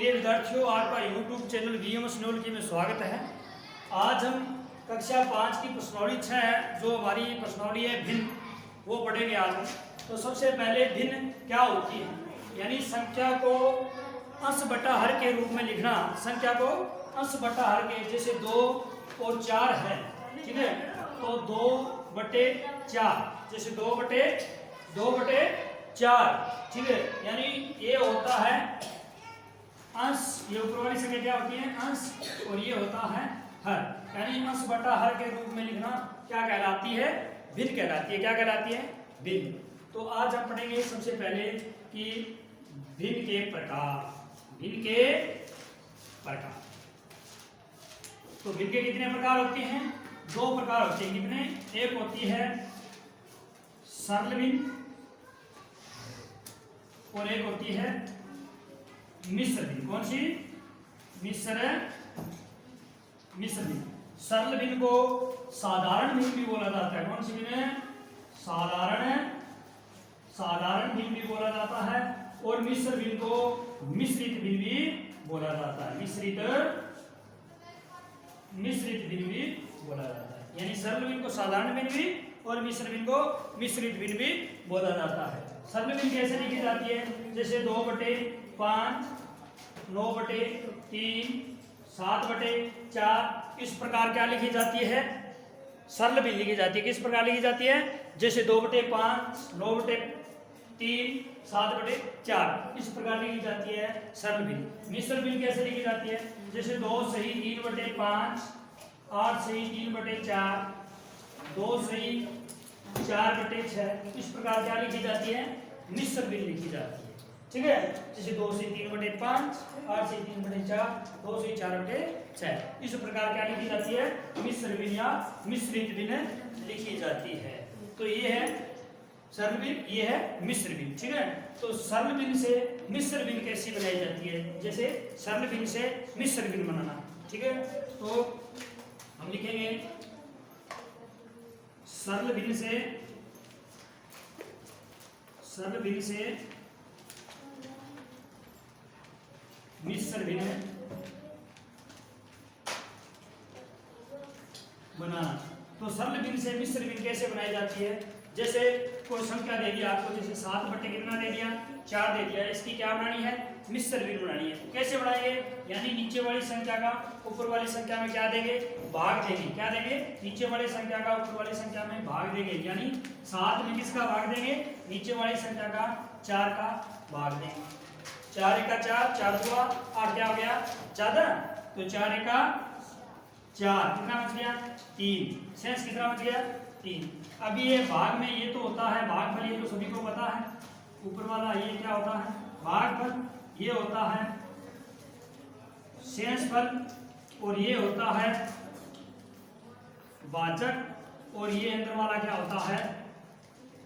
प्रिय विद्यार्थियों, आपका यूट्यूब चैनल वीएम स्नोलॉजी में स्वागत है। आज हम कक्षा 5 की प्रश्नावली 6 है, जो हमारी प्रश्नावली है भिन्न, वो पढ़ेंगे आज हम। तो सबसे पहले भिन्न क्या होती है, यानी संख्या को अंश बटा हर के रूप में लिखना। संख्या को अंश बटा हर के, जैसे 2 और 4 है, ठीक है, तो 2/4, जैसे 2/4, ठीक है, यानी ये होता है अंश, ये ऊपर वाली संख्या क्या होती है अंश, और ये होता है हर, यानी अंश बटा हर के रूप में लिखना क्या कहलाती है, भिन्न कहलाती है। क्या कहलाती है, भिन्न। तो आज हम पढ़ेंगे सबसे पहले कि भिन्न के प्रकार। भिन्न के प्रकार, तो भिन्न के कितने प्रकार होते हैं? 2 प्रकार होते हैं। कितने? एक होती है सरल भिन्न और एक होती है मिश्र भिन्न। कौन सी? मिश्र भिन्न। सरल भिन्न को साधारण भिन्न भी बोला जाता है। कौन सी भिन्न है? साधारण भिन्न भी बोला जाता है, और मिश्र भिन्न को मिश्रित भिन्न भी बोला जाता है। मिश्रित भिन्न भी बोला जाता है, यानी सरल भिन्न को साधारण भिन्न भी और मिश्र भिन्न को मिश्रित भिन्न भी बोला जाता है। सरल भिन्न कैसे लिखी जाती है? जैसे 2/5, 9/3, 7/4, इस प्रकार क्या लिखी जाती है? सरल भिन्न लिखी जाती है। किस प्रकार लिखी जाती है? जैसे 2/5, 9/3, 7/4, इस प्रकार लिखी जाती है सरल भिन्न। मिश्र भिन्न कैसे लिखी जाती है? जैसे 2 सही 3/5, 8 सही 3/4, 2 सही 4/6, इस प्रकार क्या लिखी जाती है? मिश्र भिन्न लिखी जाती है, ठीक है। जैसे 2 से 3/5, 8 से 3/4, 2 से 4/6, इस प्रकार क्या लिखी जाती है? मिश्र भिन्न या मिश्रित भिन्न लिखी जाती है। तो ये है सरल भिन्न, ये है मिश्र भिन्न, ठीक है। तो सरल भिन्न से मिश्र भिन्न कैसी बनाई जाती है? जैसे सरल भिन्न से मिश्र भिन्न बनाना, ठीक है। तो हम लिखेंगे सरल भिन्न से मिश्र भिन्न बनाना। तो सरल भिन्न से मिश्र भिन्न कैसे बनाई जाती है? जैसे कोई संख्या दे दिया आपको, जैसे 7 कितना दे दिया? 4 दे दिया। इसकी क्या बनानी है? मिश्र भिन्न बनानी है। तो कैसे बनाएंगे? यानी नीचे वाली संख्या का ऊपर वाली संख्या में क्या देंगे? भाग देंगे। क्या देंगे? नीचे वाली संख्या का ऊपर वाली संख्या में भाग देंगे, यानी 7 में किसका भाग देंगे? नीचे वाली संख्या का 4 का भाग देंगे। 4 × 4, 4 × 2 8, क्या हो गया? 14। तो 4 × 4 कितना बच गया? 3। शेष कितना बच गया? 3। अभी ये भाग में ये तो होता है भागफल, ये तो सभी को पता है। ऊपर वाला ये क्या होता है? भागफल। ये होता है शेषफल, और ये होता है वाचक, और ये अंदर वाला क्या होता है?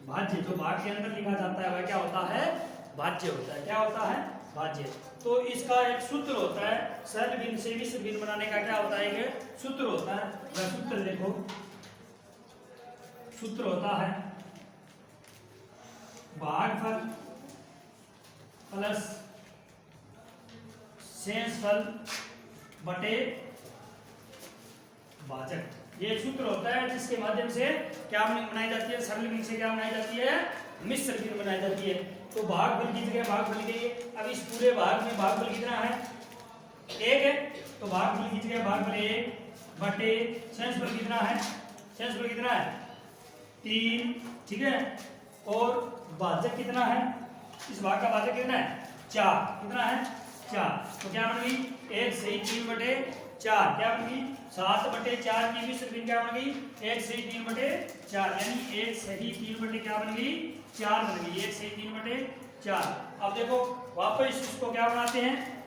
भाज्य। जो भाग के अंदर लिखा जाता है वह क्या होता है? भाज्य होता है। क्या होता है? भाज्य। तो इसका एक सूत्र होता है, सरल भिन्न से मिश्र भिन्न बनाने का क्या होता है? एक सूत्र होता है। वह सूत्र देखो, सूत्र होता है भागफल प्लस शेषफल बटे भाजक। ये सूत्र होता है जिसके माध्यम से क्या बनाई जाती है? सरल भिन्न से क्या बनाई जाती है? मिश्र भिन्न बनाई जाती है। तो भागफल की जगह भागफल के, अब इस पूरे भाग में भागफल कितना है? 1 है। तो भागफल की जगह भागफल 1 बटे शेषफल कितना है? शेषफल कितना है? 3, ठीक है। और भाजक कितना है? इस भाग का भाजक कितना है? 4। कितना है? 4। तो क्या बन गई? 1 सही 3/4, क्या बन गई? 7/4 की मिश्र भिन्न क्या बन गई? 1 सही 3/4, यानी 1 सही 3 क्या बन गई? 4 बन गई। 1 सही 3/4। अब देखो वापस इसको क्या बनाते हैं?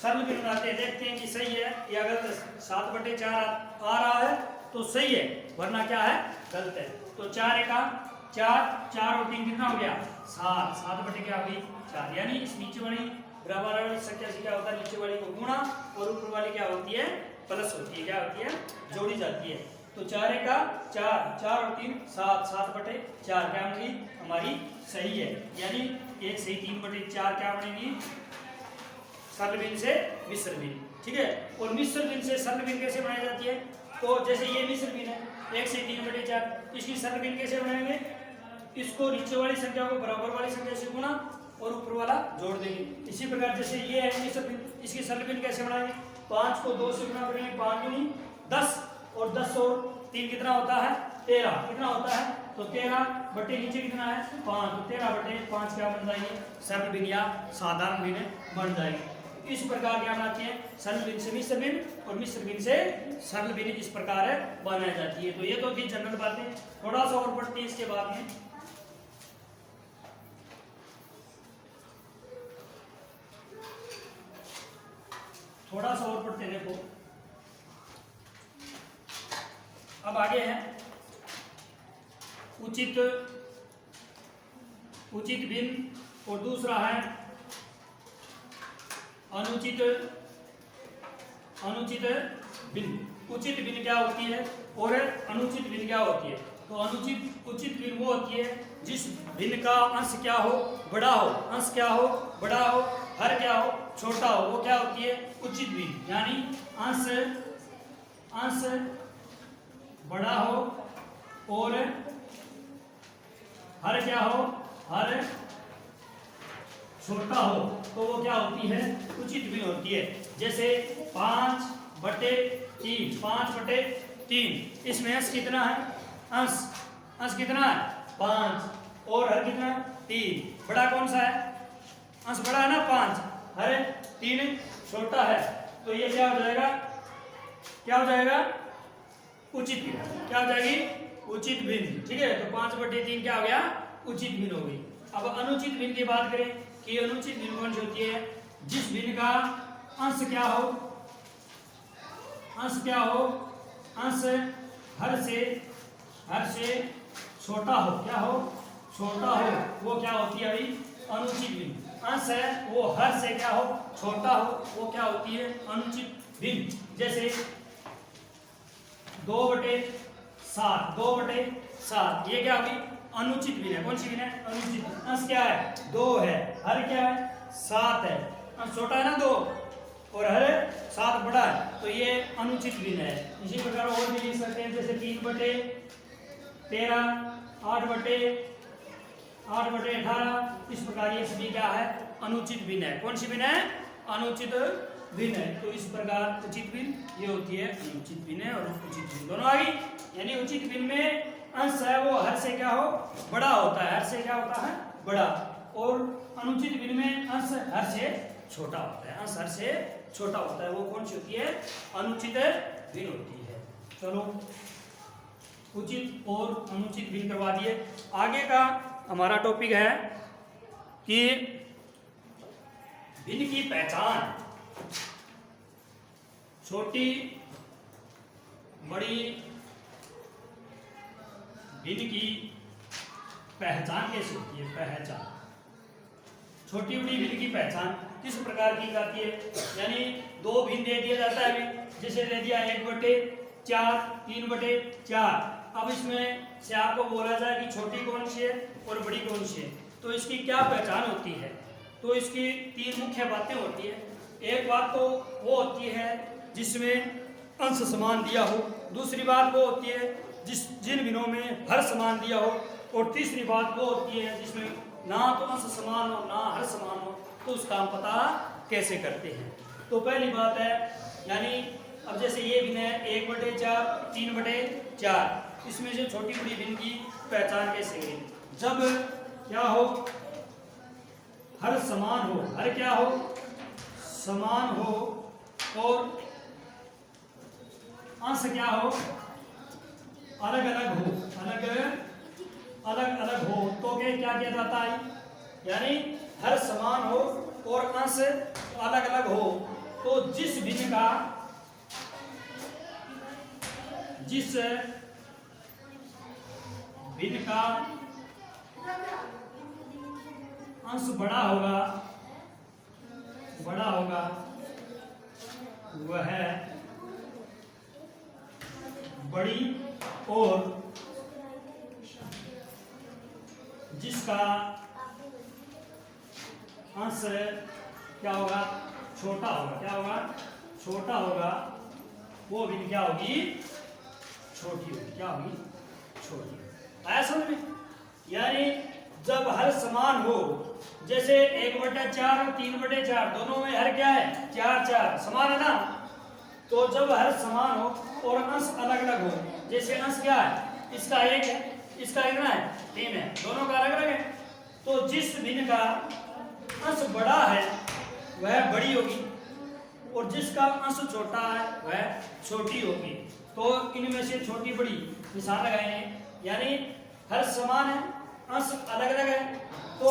सरल भिन्न बनाते हैं। देखते हैं कि सही है या गलत। 7/4 आ रहा है तो सही है, वरना क्या है? गलत है। तो 4 × 4, 4 और 3 कितना हो गया? 7। 7 क्या हो गई? 4। यानी इस नीचे वाली बराबर वाली संख्या से क्या होता है? नीचे वाली को गुणा, और ऊपर वाली क्या होती है? प्लस होती है। क्या होती है? जोड़ी जाती है। तो 4 × 4, 4 और 3 7, 7/4 क्या बनेगी? हमारी सही है, यानी 1 सही 3/4 क्या बनेगी? सरल भिन्न से मिश्र भिन्न, ठीक है। और मिश्र भिन्न से सरल भिन्न कैसे बनाई जाती है? तो जैसे ये मिश्र भिन्न है 1 से 3/4, इसकी सरल भिन्न कैसे बनाएंगे? इसको नीचे वाली संख्या को बराबर वाली संख्या से गुणा और ऊपर वाला जोड़ देंगे। इसी प्रकार जैसे ये है मिश्र भिन्न, इसकी सरल भिन्न कैसे बनाएंगे? 5 को 2 से गुणा करेंगे, 5 दूनी 10, और 10 और 3 कितना होता है? 13। कितना होता है? तो 13 बटे नीचे कितना है? 5, तो 13/5 क्या बन जाएंगे? सरल भिन्न या साधारण भिन्न बन जाएगी। इस प्रकार क्या बनाते हैं? सरल भिन्न से मिश्र भिन्न और मिश्र भिन्न से सरल भिन्न इस प्रकार बनाई जाती है। तो ये तो थी जनरल बातें, थोड़ा सा और पढ़ते हैं इसके बाद में। थोड़ा सा और पढ़ते देखो। अब आगे है उचित भिन्न और दूसरा है अनुचित भिन्न। उचित भिन्न क्या होती है और अनुचित भिन्न क्या होती है? तो उचित भिन्न वो होती है जिस भिन्न का अंश क्या हो? बड़ा हो। अंश क्या हो? बड़ा हो। हर क्या हो? छोटा हो। वो क्या होती है? उचित भिन्न। यानी अंश बड़ा हो और हर क्या हो? हर छोटा हो, तो वो क्या होती है? उचित भिन्न होती है। जैसे 5/3, 5/3, इसमें अंश कितना है? अंश कितना है? 5, और हर कितना है? 3। बड़ा कौन सा है? अंश बड़ा है ना 5, हर 3 छोटा है। तो ये क्या हो जाएगा? क्या हो जाएगा? उचित भिन्न। क्या हो जाएगी? उचित भिन्न, ठीक है। तो 5/3 क्या हो गया? उचित भिन्न हो गई। अब अनुचित भिन्न की बात करें कि अनुचित भिन्न कौन सी होती है? जिस भिन्न का अंश क्या हो? अंश हर से छोटा हो। क्या हो? छोटा हो। वो क्या होती है अभी? अनुचित भिन्न। अंश है वो हर से क्या हो? छोटा हो। वो क्या होती है? अनुचित भिन्न। जैसे 2/7, ये क्या होगी? अनुचित भिन्न है। कौन सी भिन्न है? अनुचित। अंश क्या है? 2 है। हर क्या है? 7 है। अंश छोटा है ना 2, और हर 7 बड़ा है, तो ये अनुचित भिन्न है। इसी प्रकार और भी लिख सकते हैं, जैसे 3/13, 8/18। इस प्रकार ये सभी क्या है? अनुचित भिन्न है। कौन सी भिन्न है? अनुचित भिन्न है। तो इस प्रकार उचित भिन्न ये होती है, अनुचित भिन्न और उचित भिन्न दोनों आ गई। यानी उचित भिन्न में अंश है वो हर से क्या हो? बड़ा होता है। हर से क्या होता है? बड़ा। और अनुचित भिन्न में अंश हर से छोटा होता है। अंश हर से छोटा होता है। वो कौन सी होती है? अनुचित भिन्न होती है। चलो, उचित और अनुचित भिन्न करवा दिए। आगे का हमारा टॉपिक है कि भिन्न की पहचान। छोटी बड़ी भिन्न की पहचान कैसे होती है? पहचान, छोटी बड़ी भिन्न की पहचान किस प्रकार की जाती है? यानी 2 भिन्न दे दिया जाता है अभी, जैसे दे दिया 1/4, 3/4। अब इसमें से आपको बोला जाए कि छोटी कौन सी है और बड़ी कौन सी है, तो इसकी क्या पहचान होती है? तो इसकी 3 मुख्य बातें होती है। एक बात तो वो होती है जिसमें अंश समान दिया हो। दूसरी बात वो होती है जिन भिन्नों में हर समान दिया हो। और तीसरी बात वो होती है जिसमें ना तो अंश समान हो ना हर समान हो। तो उसका हम पता कैसे करते हैं? तो पहली बात है, यानी अब जैसे ये भिन्न है 1/4, 3/4, इसमें से छोटी बड़ी भिन्न की पहचान कैसे करें? जब क्या हो? हर समान हो। हर क्या हो? समान हो। और अंश क्या हो? अलग अलग हो। अलग अलग हो तो क्या किया जाता है? यानी हर समान हो और अंश अलग अलग हो, तो जिस भिन्न का अंश बड़ा होगा वह बड़ी, और जिसका अंश क्या होगा, छोटा होगा। क्या होगा, छोटा होगा। वो भिन्न क्या होगी, छोटी होगी। क्या होगी, छोटी। आया समझ में? यानी जब हर समान हो, जैसे 1/4 और 3/4 दोनों में हर क्या है, 4 समान है ना। तो जब हर समान हो और अंश अलग अलग हो, जैसे अंश क्या है, इसका 1 है, इसका कितना है, 3 है, दोनों का अलग अलग है। तो जिस भिन्न का अंश बड़ा है वह बड़ी होगी, और जिसका अंश छोटा है वह छोटी होगी। तो इनमें से छोटी बड़ी निशान लगाएंगे। यानी हर समान है, अंश अलग अलग है, तो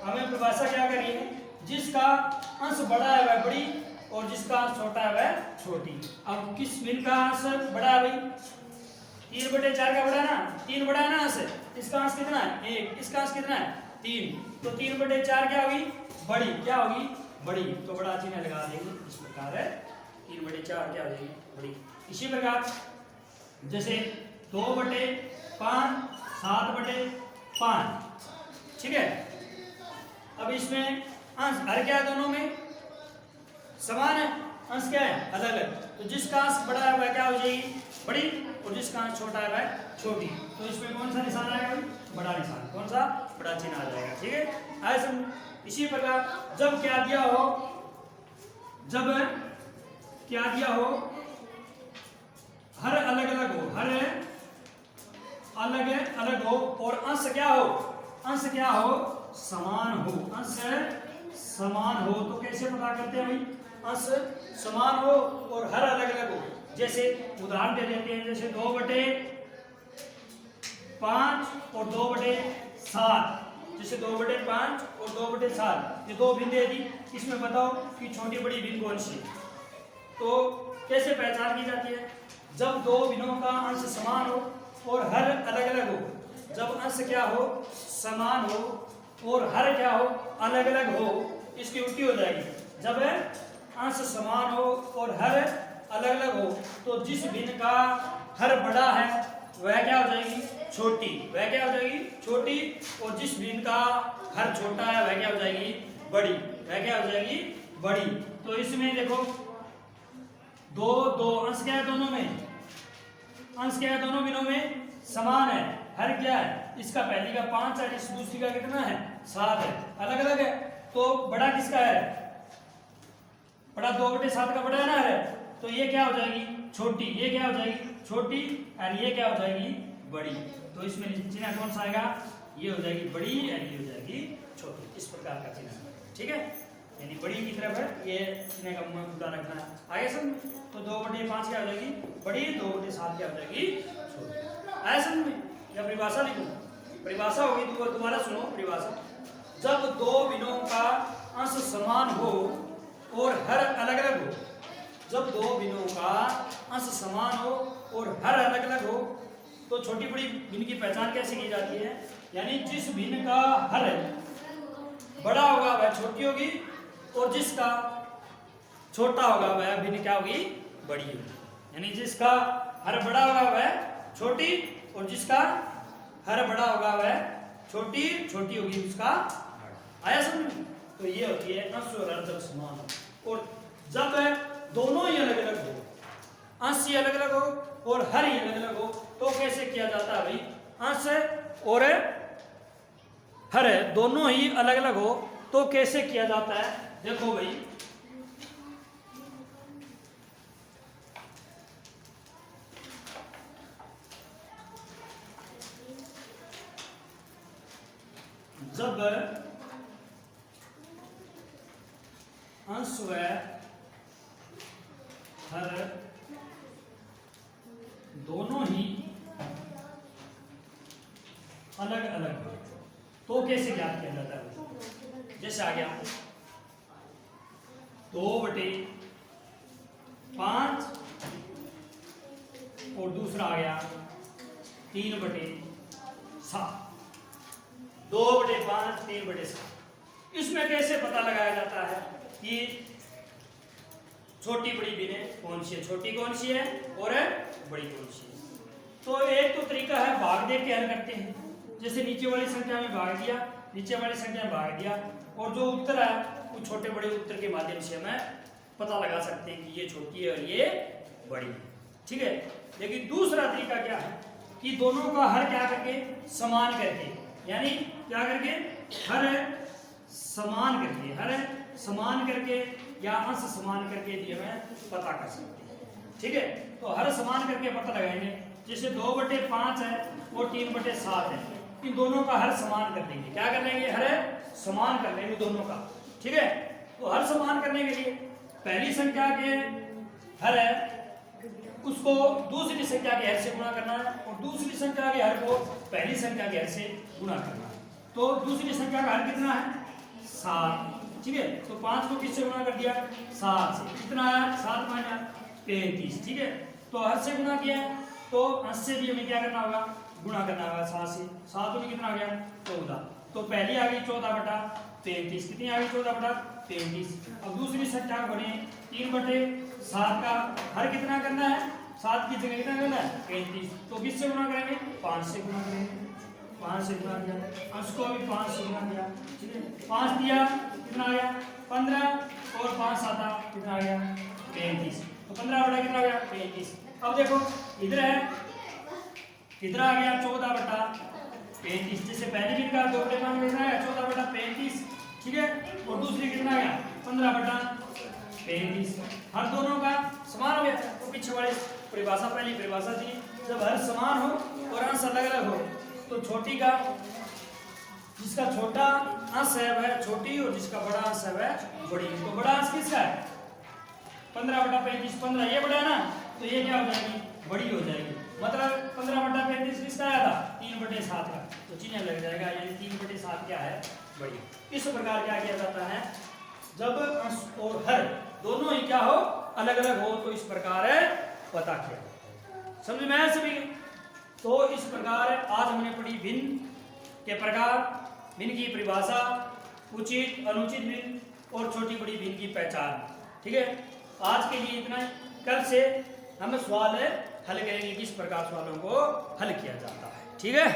हमें परिभाषा क्या करनी है, जिसका अंश बड़ा है वह बड़ी और जिसका अंश छोटा है वह छोटी। अब किस भिन्न का अंश बड़ा है भाई, 3/4 का बड़ा है ना, 3 बड़ा है ना अंश, इसका अंश कितना है, 1, इसका अंश कितना है, 3, तो 3/4 क्या होगी, बड़ी। क्या होगी, बड़ी। तो बड़ा चिन्ह लगा देंगे। इस प्रकार है 3/4 क्या हो जाएगी, बड़ी। इसी प्रकार जैसे 2/5 7/5, ठीक है। अब इसमें अंश हर क्या है, दोनों में समान है, अंश क्या है, अलग अलग। तो जिसका अंश बड़ा है वह क्या हो जाएगी, बड़ी, और जिसका अंश छोटा है वह छोटी। तो इसमें कौन सा निशान आएगा, बड़ा निशान। कौन सा, बड़ा चिन्ह आ जाएगा, ठीक है। ऐसे इसी प्रकार जब क्या दिया हो, जब क्या दिया हो, हर अलग अलग हो, हर अलग अलग हो, और अंश क्या हो, अंश क्या हो, समान हो। अंश समान हो तो कैसे पता करते हैं भाई, अंश समान हो और हर अलग अलग हो। जैसे उदाहरण दे देते हैं, जैसे 2/5 और 2/7, जैसे 2/5 और 2/7 ये दो भिन्न दे दी। इसमें बताओ कि छोटी बड़ी भिन्न कौन सी। तो कैसे पहचान की जाती है, जब दो भिन्नों का अंश समान हो और हर अलग अलग हो। जब अंश क्या हो, समान हो और हर क्या हो, अलग अलग हो, इसकी उल्टी हो जाएगी। जब अंश समान हो और हर अलग अलग हो, तो जिस भिन्न का हर बड़ा है वह क्या हो जाएगी, छोटी। वह क्या हो जाएगी, छोटी। और जिस भिन्न का हर छोटा है वह क्या हो जाएगी, बड़ी। वह क्या हो जाएगी, बड़ी। तो इसमें देखो दो दो अंश क्या है, दोनों में अंश क्या है, दोनों भिन्नों में समान है। हर क्या है, इसका पहली का 5 है, इस दूसरी का कितना है, 7 है, अलग अलग है। तो बड़ा किसका है, बड़ा 2/7 का बड़ा है ना, है। तो ये क्या हो जाएगी, छोटी। ये क्या हो जाएगी, छोटी, और ये क्या हो जाएगी, बड़ी। तो इसमें चिन्ह कौन सा आएगा, ये हो जाएगी बड़ी और ये हो जाएगी छोटी। इस प्रकार का चिन्ह, ठीक है। यानी बड़ी की तरफ है, ये चिन्ह का मुद्दा रखना है। आगे समझ। तो 2/5 क्या हो जाएगी, बड़ी, 2/7 क्या हो जाएगी, छोटी। आया समझ में? या परिभाषा लिखो, परिभाषा होगी, तो दोबारा सुनो परिभाषा। जब दो भिन्नों का अंश समान हो और हर अलग अलग हो, जब दो भिन्नों का अंश समान हो और हर अलग अलग हो, तो छोटी बड़ी भिन्न की पहचान कैसे की जाती है। यानी जिस भिन्न का हर बड़ा होगा वह छोटी होगी, और जिसका छोटा होगा वह भिन्न क्या होगी, बड़ी होगी। यानी जिसका हर बड़ा होगा वह छोटी, और जिसका हर बड़ा होगा वह छोटी छोटी होगी उसका बड़ा। आया समझ में? तो ये होती है अंश और हर जब समान हो। और जब दोनों ही अलग अलग हो, अंश ही अलग अलग हो और हर ही अलग अलग हो, तो कैसे किया जाता है भाई, अंश और हर दोनों ही अलग अलग हो तो कैसे किया जाता है। देखो भाई, जब अंश व हर दोनों ही अलग अलग हो तो कैसे ज्ञात किया जाता है। जैसे आ गया 2/5 और दूसरा आ गया 3/7। 2/5 3/7। इसमें कैसे पता लगाया जाता है कि छोटी बड़ी भिन्न कौन सी है, छोटी कौन सी है और बड़ी कौन सी है। तो एक तो तरीका है भाग दे के हल करते हैं। जैसे नीचे वाली संख्या में भाग दिया, नीचे वाली संख्या में भाग दिया, और जो उत्तर है उस छोटे बड़े उत्तर के माध्यम से हमें पता लगा सकते हैं कि ये छोटी है और ये बड़ी है। ठीक है, लेकिन दूसरा तरीका क्या है कि दोनों का हर क्या करके समान करके, यानी क्या करके हर समान करके या अंश समान करके भी हमें पता कर सकते हैं। ठीक है, तो हर समान करके पता लगाएंगे। जैसे 2/5 है और 3/7 है, इन दोनों का हर समान कर लेंगे। क्या कर लेंगे? हर समान कर लेंगे दोनों का। ठीक है, तो हर समान करने के लिए पहली संख्या के हर है उसको दूसरी संख्या के हर से गुणा करना है और दूसरी संख्या के हर को पहली संख्या के हर से गुणा करना है। तो दूसरी संख्या का हर कितना है? 7। ठीक है, तो 5 को किससे गुणा कर दिया? 7 से। कितना है? 7 - 35। ठीक है, तो हर से गुणा किया है तो अंश से भी हमें क्या करना होगा? गुणा करना होगा 7 से। 7 में कितना आ गया? 14। तो पहली आ गई 14/35। कितनी आ गई? 14/35। अब दूसरी संख्या को बने 3/7 का हर कितना करना है? 7 की जगह कितना करना है? 35। तो किससे गुणा करेंगे? 5 से गुणा करेंगे। 5 से गुणा किया, अंश को भी 5 से गुणा किया। ठीक है, 5 दिया कितना आ गया? 15 और 5 7 कितना आ गया? 35। तो 15 बटा कितना आ गया? 35। अब देखो इधर है, इधर आ गया 14/35। जैसे पहली भी का 2/5 में कितना है? 14/35। ठीक है, और दूसरी कितना आ गया? 15/35। हर दोनों का समान हो गया। तो पीछे वाली परिभाषा, पहली परिभाषा थी जब हर समान हो और अंश अलग अलग हो तो छोटी का, जिसका छोटा अंश है वह छोटी और जिसका बड़ा अंश है वह बड़ी। तो बड़ा अंश किसका है? 15/35। 15 ये बड़ा है ना, तो ये क्या हो जाएगी? बड़ी हो जाएगी। मतलब 15/35 किसका आया था? 3/7 का। तो चिन्ह लग जाएगा, यानी 3/7 क्या है? बड़ी। इस प्रकार क्या किया जाता है जब अंश और हर दोनों ही क्या हो? अलग अलग हो, तो इस प्रकार पता किया। समझ में आया सभी? तो इस प्रकार आज हमने पढ़ी भिन्न के प्रकार, भिन्न की परिभाषा, उचित अनुचित भिन्न और छोटी बड़ी भिन्न की पहचान। ठीक है, आज के लिए इतना ही। कल से हम सवाल हल करेंगे किस प्रकार सवालों को हल किया जाता है। ठीक है।